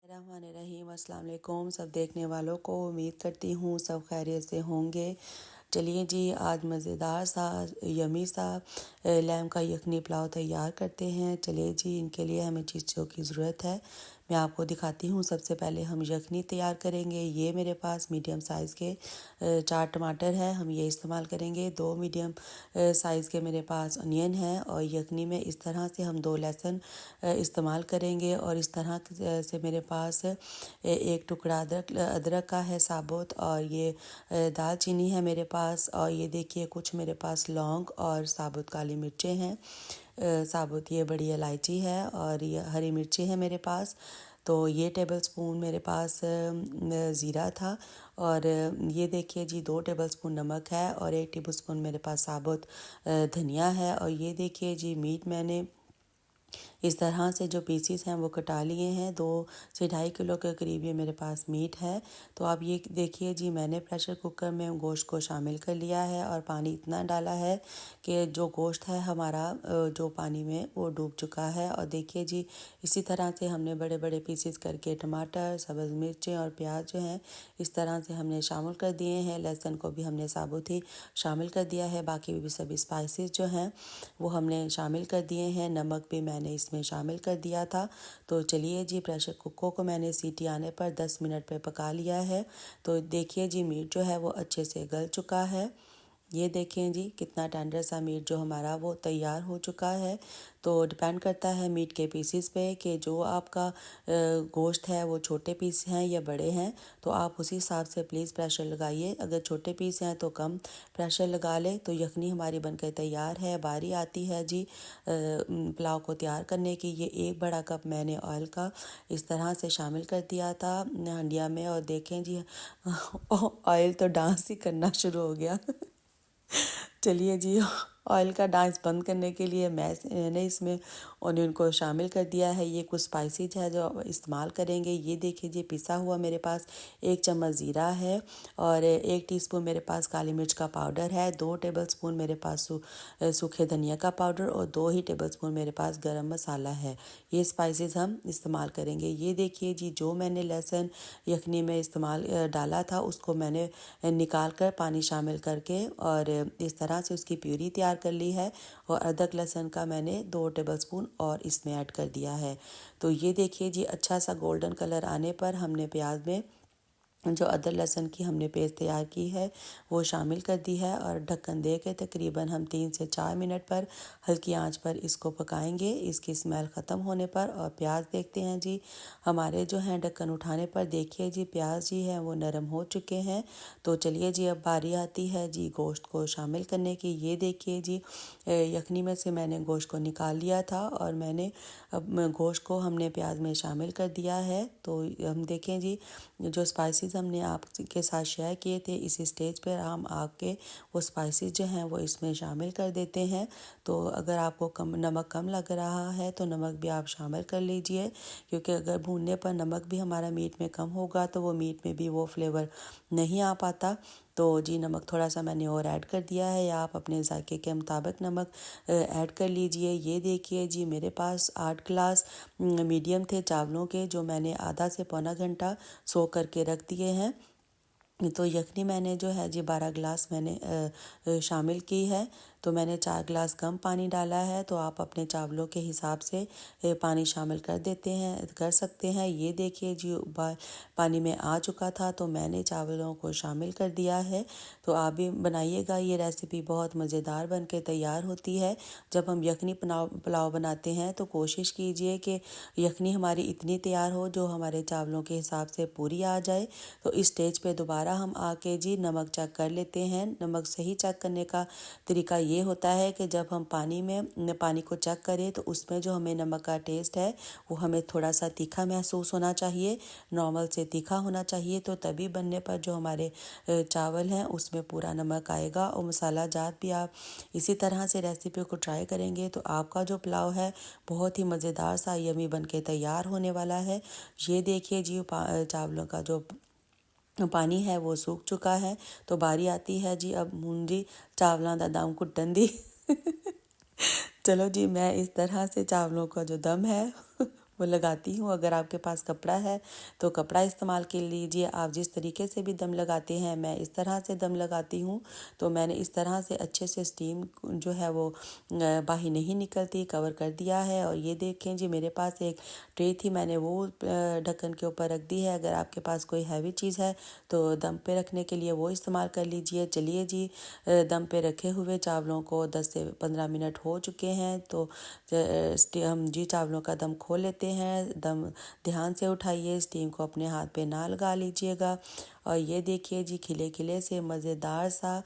रहमानिर्रहीम। अस्सलाम वालेकुम सब देखने वालों को। उम्मीद करती हूँ सब खैरियत से होंगे। चलिए जी, आज मज़ेदार सा यमी सा लैम का यखनी पुलाव तैयार करते हैं। चलिए जी, इनके लिए हमें चीज़ों की ज़रूरत है, मैं आपको दिखाती हूँ। सबसे पहले हम यखनी तैयार करेंगे। ये मेरे पास मीडियम साइज़ के 4 टमाटर है, हम ये इस्तेमाल करेंगे। 2 मीडियम साइज़ के मेरे पास अनियन है और यखनी में इस तरह से हम 2 लहसुन इस्तेमाल करेंगे। और इस तरह से मेरे पास एक टुकड़ा अदरक का है साबुत, और ये दालचीनी है मेरे पास। और ये देखिए कुछ मेरे पास लौंग और साबुत काली मिर्चें हैं। साबुत ये बड़ी इलायची है और ये हरी मिर्ची है मेरे पास। तो ये टेबल स्पून मेरे पास ज़ीरा था। और ये देखिए जी 2 टेबल स्पून नमक है और 1 टेबल स्पून मेरे पास साबुत धनिया है। और ये देखिए जी मीट मैंने इस तरह से जो पीसीस हैं वो कटा लिए हैं। 2 से 2.5 किलो के करीब ये मेरे पास मीट है। तो आप ये देखिए जी, मैंने प्रेशर कुकर में गोश्त को शामिल कर लिया है और पानी इतना डाला है कि जो गोश्त है हमारा जो पानी में वो डूब चुका है। और देखिए जी, इसी तरह से हमने बड़े बड़े पीसीस करके टमाटर, सब्ज़ मिर्चें और प्याज जो हैं इस तरह से हमने शामिल कर दिए हैं। लहसुन को भी हमने साबुत ही शामिल कर दिया है। बाकी भी सभी स्पाइसेस जो हैं वो हमने शामिल कर दिए हैं। नमक भी मैंने इसमें शामिल कर दिया था। तो चलिए जी, प्रेशर कुकर को मैंने सीटी आने पर 10 मिनट पे पका लिया है। तो देखिए जी, मीट जो है वो अच्छे से गल चुका है। ये देखें जी, कितना टेंडर सा मीट जो हमारा वो तैयार हो चुका है। तो डिपेंड करता है मीट के पीसीस पे कि जो आपका गोश्त है वो छोटे पीस हैं या बड़े हैं। तो आप उसी हिसाब से प्लीज़ प्रेशर लगाइए। अगर छोटे पीस हैं तो कम प्रेशर लगा लें। तो यखनी हमारी बनकर तैयार है। बारी आती है जी पुलाव को तैयार करने की। ये 1 बड़ा कप मैंने ऑयल का इस तरह से शामिल कर दिया था हंडिया में। और देखें जी ऑयल तो डांस ही करना शुरू हो गया। चलिए जी, ऑयल का डांस बंद करने के लिए मैंने इसमें ऑनियन को शामिल कर दिया है। ये कुछ स्पाइसेस है जो इस्तेमाल करेंगे। ये देखिए जी, पिसा हुआ मेरे पास 1 चम्मच ज़ीरा है और 1 टीस्पून मेरे पास काली मिर्च का पाउडर है। 2 टेबल स्पून मेरे पास सूखे धनिया का पाउडर और 2 ही टेबल स्पून मेरे पास गरम मसाला है। ये स्पाइसेस हम इस्तेमाल करेंगे। ये देखिए जी, जो मैंने लहसुन यखनी में इस्तेमाल डाला था उसको मैंने निकाल कर पानी शामिल करके और इस तरह से उसकी प्यूरी तैयार कर ली है। और अदरक लहसुन का मैंने 2 टेबल स्पून और इसमें ऐड कर दिया है। तो ये देखिए जी, अच्छा सा गोल्डन कलर आने पर हमने प्याज में जो अदरक लहसुन की हमने पेस्ट तैयार की है वो शामिल कर दी है। और ढक्कन दे के तकरीबन हम 3 से 4 मिनट पर हल्की आंच पर इसको पकाएंगे, इसकी स्मेल ख़त्म होने पर। और प्याज देखते हैं जी, हमारे जो हैं ढक्कन उठाने पर देखिए जी प्याज जी हैं वो नरम हो चुके हैं। तो चलिए जी, अब बारी आती है जी गोश्त को शामिल करने की। ये देखिए जी, यखनी में से मैंने गोश्त को निकाल लिया था और मैंने अब गोश्त को हमने प्याज में शामिल कर दिया है। तो हम देखें जी, जो स्पाइसेस हमने आपके साथ शेयर किए थे, इस स्टेज पर हम आके वो स्पाइसेस जो हैं वो इसमें शामिल कर देते हैं। तो अगर आपको नमक कम लग रहा है तो नमक भी आप शामिल कर लीजिए, क्योंकि अगर भूनने पर नमक भी हमारा मीट में कम होगा तो वो मीट में भी वो फ्लेवर नहीं आ पाता। तो जी, नमक थोड़ा सा मैंने और ऐड कर दिया है, या आप अपने जायके के मुताबिक नमक ऐड कर लीजिए। ये देखिए जी, मेरे पास 8 गिलास मीडियम थे चावलों के, जो मैंने आधा से पौना घंटा सो करके रख दिए हैं। तो यखनी मैंने जो है जी 12 गिलास मैंने शामिल की है। तो मैंने 4 गिलास कम पानी डाला है। तो आप अपने चावलों के हिसाब से पानी शामिल कर सकते हैं। ये देखिए जी, पानी में आ चुका था तो मैंने चावलों को शामिल कर दिया है। तो आप भी बनाइएगा, ये रेसिपी बहुत मज़ेदार बन के तैयार होती है। जब हम यखनी पुलाव बनाते हैं तो कोशिश कीजिए कि यखनी हमारी इतनी तैयार हो जो हमारे चावलों के हिसाब से पूरी आ जाए। तो इस स्टेज पे दोबारा हम आके जी नमक चेक कर लेते हैं। नमक सही चेक करने का तरीका ये होता है कि जब हम पानी को चेक करें तो उसमें जो हमें नमक का टेस्ट है वो हमें थोड़ा सा तीखा महसूस होना चाहिए, नॉर्मल से तीखा होना चाहिए। तो तभी बनने पर जो हमारे चावल हैं उसमें पूरा नमक आएगा। और मसाला जात भी आप इसी तरह से रेसिपी को ट्राई करेंगे तो आपका जो पुलाव है बहुत ही मज़ेदार सा यमी बन के तैयार होने वाला है। ये देखिए जी, चावलों का जो पानी है वो सूख चुका है। तो बारी आती है जी अब मुंजी चावलों का दम कुट्टन दी। चलो जी, मैं इस तरह से चावलों का जो दम है वो लगाती हूँ। अगर आपके पास कपड़ा है तो कपड़ा इस्तेमाल कर लीजिए। आप जिस तरीके से भी दम लगाते हैं, मैं इस तरह से दम लगाती हूँ। तो मैंने इस तरह से अच्छे से स्टीम जो है वो बाहर नहीं निकलती, कवर कर दिया है। और ये देखें जी, मेरे पास एक ट्रे थी, मैंने वो ढक्कन के ऊपर रख दी है। अगर आपके पास कोई हैवी चीज़ है तो दम पे रखने के लिए वो इस्तेमाल कर लीजिए। चलिए जी, दम पे रखे हुए चावलों को 10 से 15 मिनट हो चुके हैं। तो हम जी चावलों का दम खोल लेते हैं। दम ध्यान से उठाइए, स्टीम को अपने हाथ पे ना लगा लीजिएगा। और ये देखिए जी, खिले खिले से मज़ेदार सा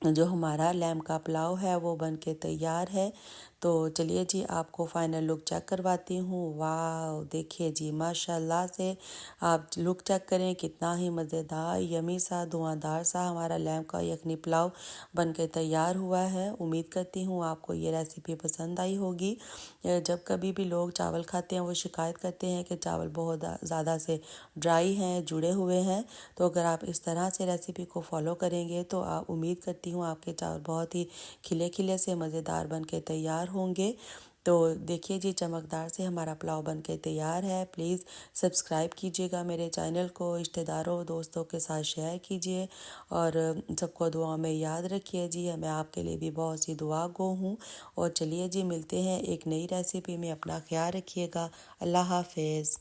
जो हमारा लैम का पुलाव है वो बन के तैयार है। तो चलिए जी, आपको फ़ाइनल लुक चेक करवाती हूँ। वाह, देखिए जी, माशाल्लाह से आप लुक चेक करें, कितना ही मज़ेदार यमी सा धुआंधार सा हमारा लैम का यखनी पुलाव बन के तैयार हुआ है। उम्मीद करती हूँ आपको ये रेसिपी पसंद आई होगी। जब कभी भी लोग चावल खाते हैं वो शिकायत करते हैं कि चावल बहुत ज़्यादा से ड्राई हैं, जुड़े हुए हैं। तो अगर आप इस तरह से रेसिपी को फॉलो करेंगे तो आप उम्मीद करती हूँ आपके चावल बहुत ही खिले खिले से मज़ेदार बन के तैयार होंगे। तो देखिए जी, चमकदार से हमारा पुलाव बन के तैयार है। प्लीज़ सब्सक्राइब कीजिएगा मेरे चैनल को, रिश्तेदारों दोस्तों के साथ शेयर कीजिए और सबको दुआ में याद रखिए जी। मैं आपके लिए भी बहुत सी दुआ गो हूँ। और चलिए जी, मिलते हैं एक नई रेसिपी में। अपना ख्याल रखिएगा। अल्लाह हाफिज़।